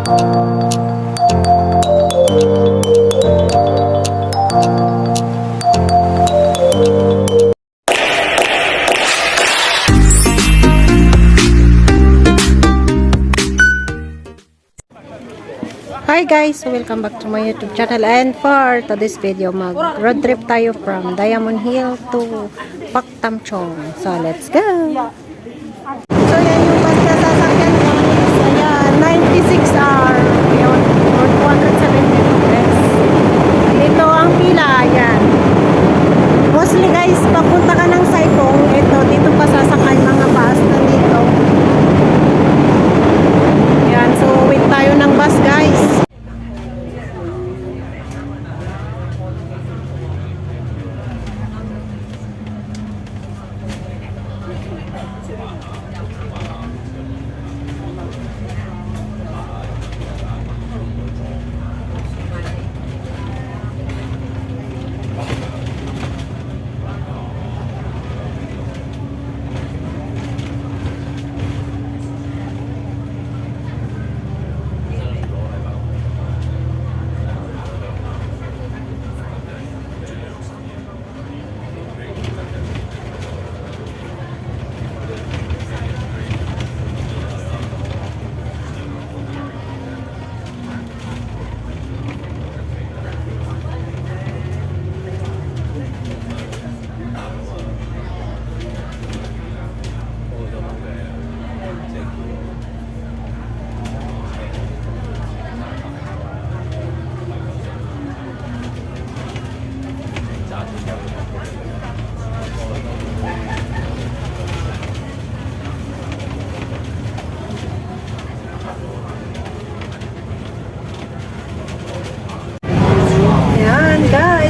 Hi guys, welcome back to my YouTube channel, and for today's video mag road trip tayo from Diamond Hill to Paktamchong. So let's go! So yan yung bus na sasakyan ko. Ayan, 96R yun, or 272 pesos. Ito ang pila, ayan. Mostly guys, papunta ka ng Saikong, ito, dito pa sasakay mga bus na dito. Ayan, so wait tayo ng bus guys.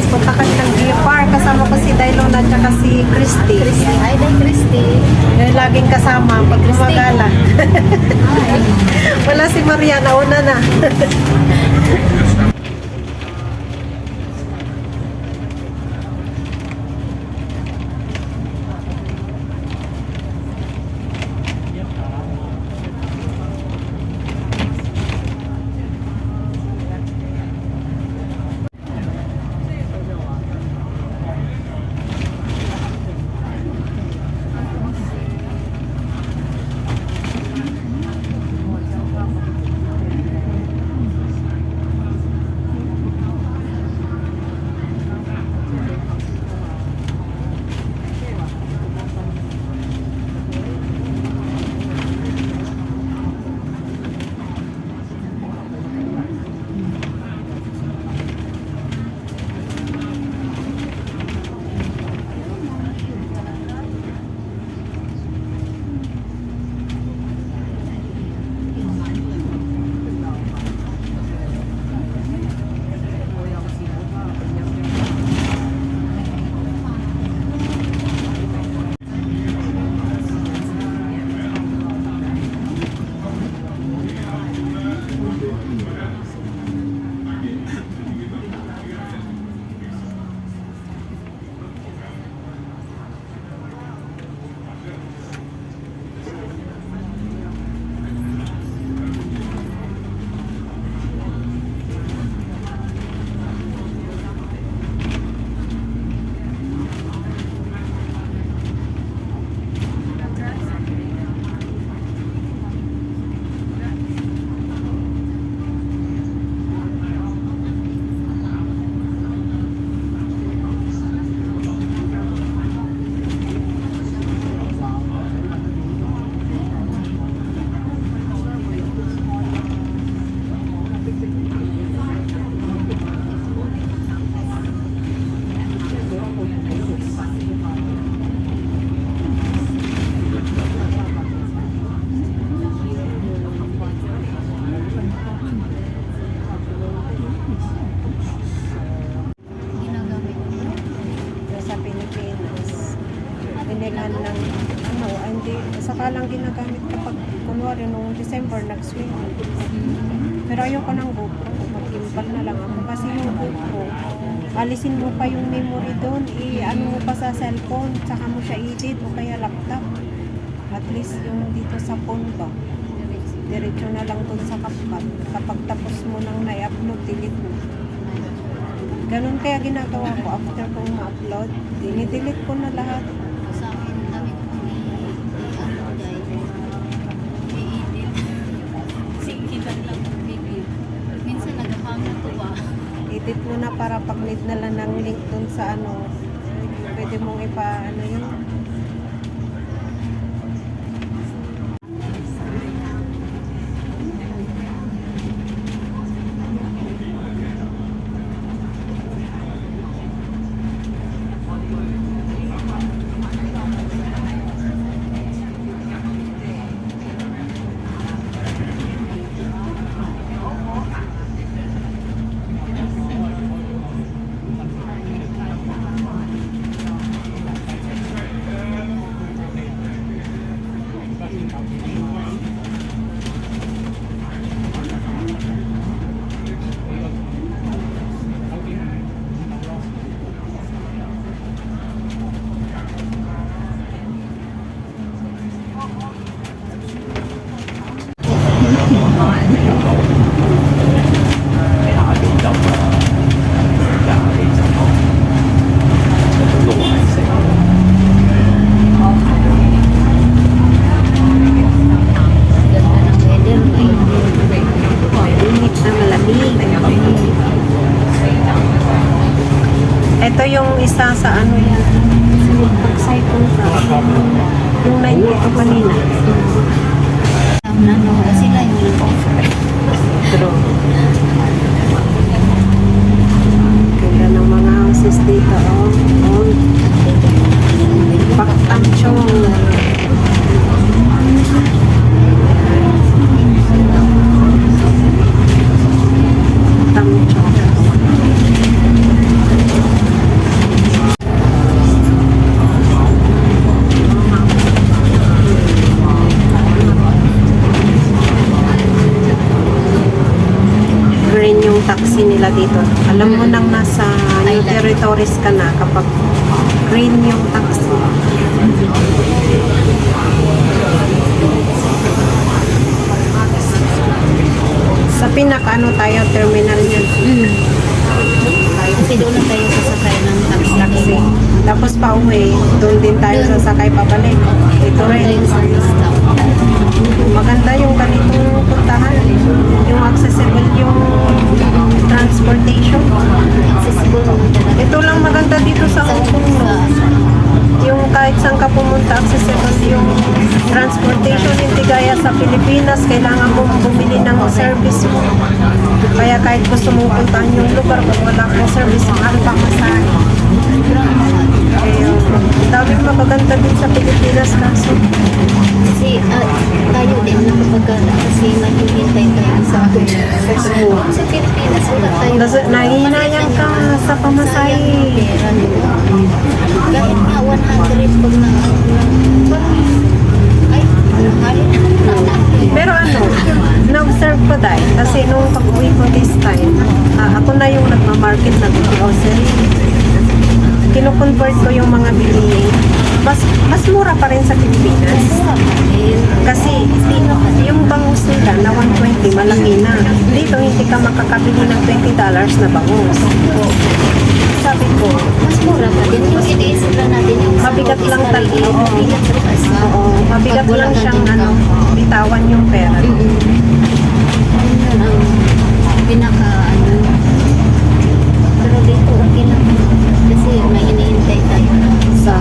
Punta kami ng Deer Park. Kasama ko si Dailon at saka si Christy. Hi, Day Christy. Yung laging kasama pag gumagala. Wala si Maria, nauna na. Saka lang ginagamit kapag kunwari noong December nag-swing. Pero ayoko ng GoPro, mag-impal na lang ako kasi yung GoPro, alisin mo pa yung memory doon, ano mo pa sa cellphone, saka mo siya edit o kaya laptop. At least yung dito sa phone ba. Diretso na lang dun sa kapag. Kapag tapos mo nang na-upload, delete mo. Ganun kaya ginagawa ko after kong ma-upload. Dinidelete ko na lahat. Sa akin, dami ko i-ano guys. I-edit. Singkitan lang ang video. Minsan nag-hang na to ba? Edit mo na para pag need na lang ng link dun sa ano. Pwede mong ano yun. Ganda ng weather. Init na malamig. Ito yung isa sa ano yan. Pag-cycle ka. Yung 92 kanina. Nanonood sila yung offer. True. Ganda ng mga houses dito. Oh. Paktamchong. Green yung taxi nila dito. Alam mo nang nasa new territories ka na kapag green yung taxi. Sa pinaka tayo, terminal yun. Kasi doon na tayo sasakay ng taxi. Tapos pa uwi, doon din tayo sasakay pabalik. Ito rin. Tayo sa stop. Maganda yung ganitong puntahan. Yung accessible yung transportation. Accessible naman talaga. Ito lang maganda dito sa Hong Kong, no? Yung kahit saan ka pumunta, accessible yung transportation. Hindi gaya sa Pilipinas, kailangan mong bumili ng service mo. Kaya kahit gusto mong puntahan yung lugar, kung wala kang service, mahal pa masahe. Kaya, daming magaganda din sa Pilipinas kaso. Kasi tayo din nakapagkala kasi naghihintay tayo sa sa Pilipinas wala tayo. Nahihinayang ka sa pamasahe. Pera, di ba? Kahit nga 100 pag na parang ay, mahalin na. Pero na-observe ko dahil kasi nung pag-uwi ko this time, ako na yung nagmamarket na grocery. Kino-convert ko yung mga bilihin. Mas mura pa rin sa Pilipinas. Kasi yung bangus nila na 120, malaki na. Dito hindi ka makakabili ng $20 na bangus. Sabi ko, Mas mura pa din. Yung iniisip lang natin yung mabigat lang talaga. Mabigat talaga. Oo, mabigat lang siyang bitawan yung pera. Yun ang pinaka pero dito okay lang kasi may iniintay tayo sa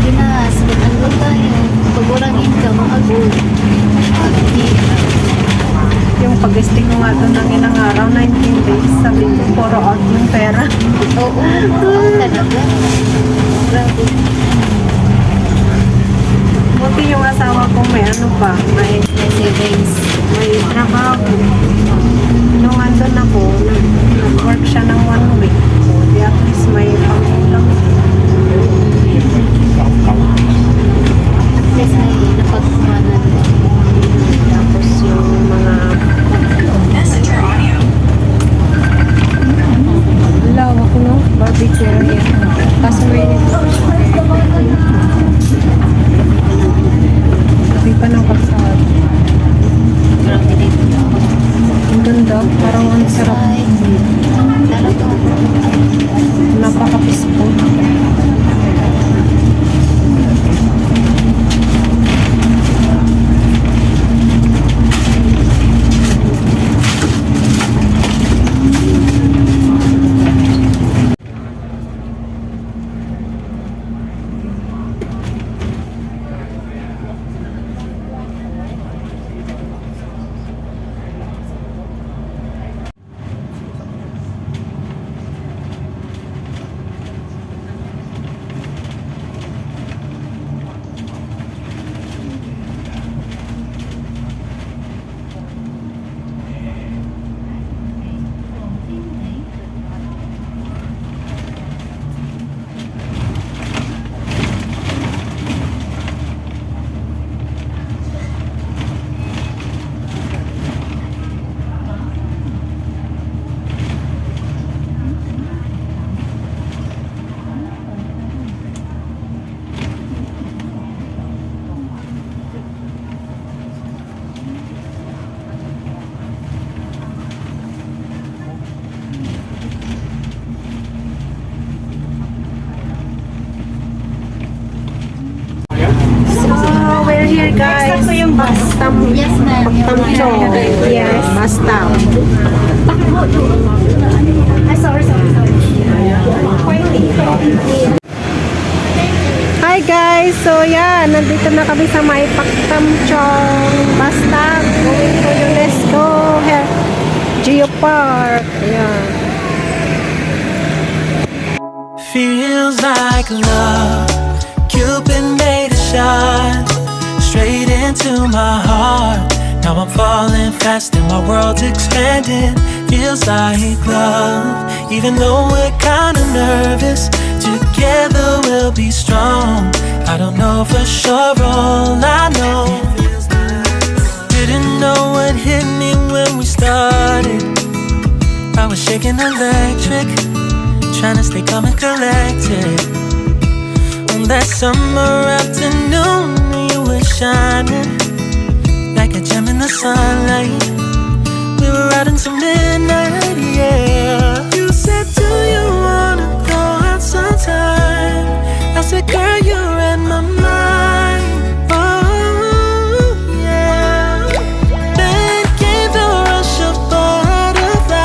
Pinas ano tayo pag walang income mag-good Yung pag-stick ko nga doon ng ilang araw, 19 days, sabi ko, puro out yung pera. oo talaga grabe Buti yung asawa ko may may savings may trabaho. Nung andun ako, nag-work siya ng 1 week. So, di at least may pang-ulam. at least may napagkuhanan Tapos yung mga... Lawak ko, no? Barbecue area. Kaso may nito. Sabi pa ng Yes. Basta. Hi guys! So yan, nandito na kami sa may Paktamchong Basta going to UNESCO Geopark. Ayan. Feels like love. Cupid made a shot straight into my heart. Now I'm falling fast and my world's expanding. Feels like love. Even though we're kinda nervous, together we'll be strong. I don't know for sure, all I know. Didn't know what hit me when we started. I was shaking electric, trying to stay calm and collected. On that summer afternoon, you were shining like a gem in the sunlight. We were riding till midnight, yeah. You said, do you wanna go out sometime? I said, girl, you're in my mind. Oh, yeah. Then came the rush of butterflies,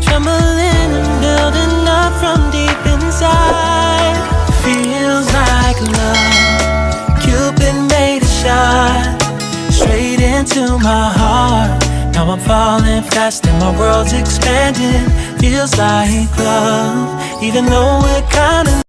trembling and building up from deep inside. Feels like love. Cupid made a shot straight into my heart. Now I'm falling fast and my world's expanding. Feels like love, even though we're kinda